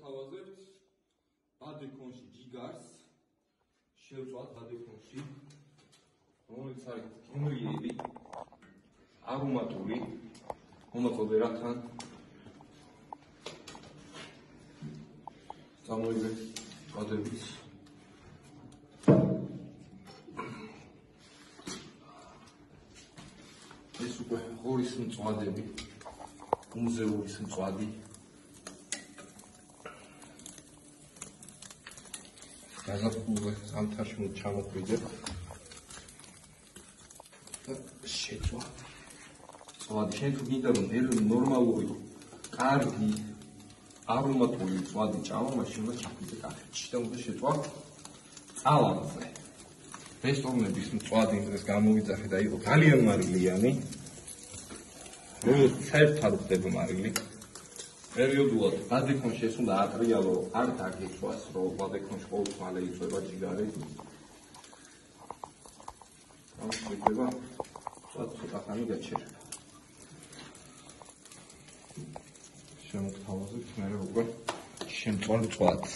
შევთავაზებთ ბადეკონში ჯიგარს, შევწვათ ბადეკონში, რომელიც არის გემრიელი, არომატული, მომაწოდე რათან წამოიღეთ ბადების ეს უკვე ღორის მწვადები, მუზეუმის მწვადი. გაზაფხულზე ზამთარში ჩამოხვიდეთ და შეწვა. მწვადი შენ თუ გინდა რომ ნორმალური, კარგი, არომატული მწვადი ჭამა, მაშინ უნდა ჩახვიდე კახეთში და უნდა შეწვა წალამზე. რესტორნების მწვადი დღეს გამოვიძახე და იყო ძალიან მარილიანი. საერთოდ არ ხდება მარილი. პერიოდულად ბადეკონში ეს უნდა ატრიალო, არ დაგეწვას, რომ ბადეკონში ყოველთვის მალე იწვება ჯიგარი. ამას შეიძლება ცოტა ხანი გაჩერება. შემოგთავაზებთ მე უკვე შემწვალ მწვადს.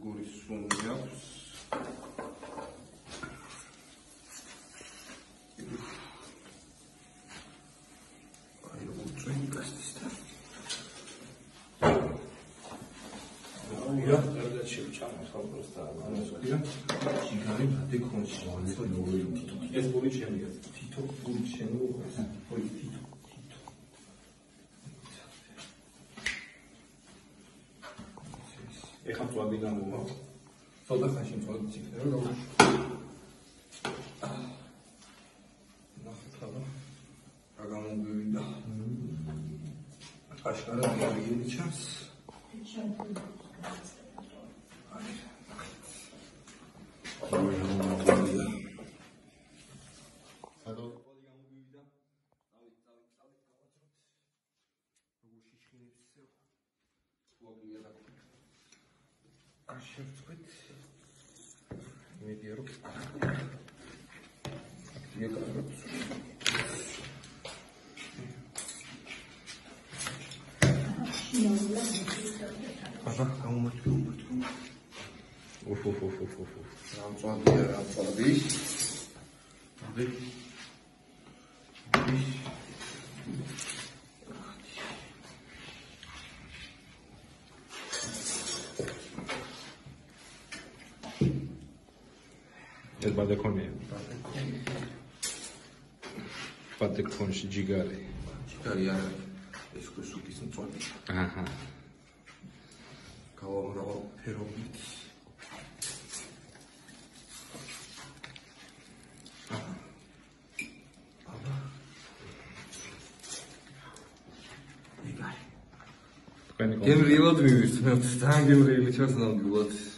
როგორი სუნი აქვს აი უწვენი გასტისთან აუია და შევჭამოთ просто ანასკია ჯიგარი ბადეკონში ეს გული შემია თითო გული შემოუყვეს ой თითო ეხლა მწვადი გამოვა. ცოტა ხანში მწვადი იქნება რა. ნახეთ ახლა რა გამოგვივიდა. აშკარა მაგარი ჩანს. შევწყვეთ იმედია რომ აქტივია კარგად აბა გამომართვი რამწვადია რამწვადი ეს ბადეკონია. ბადეკონში ჯიგარი. ჯიგარი არა. ეს უკვე სუპის მწვადი. აჰა. გავამრავალ ფერობით. აბა. ჯიგარი. გემრიელად მივისმენთ, ძალიან გემრიელი ჩანს ნამდვილად.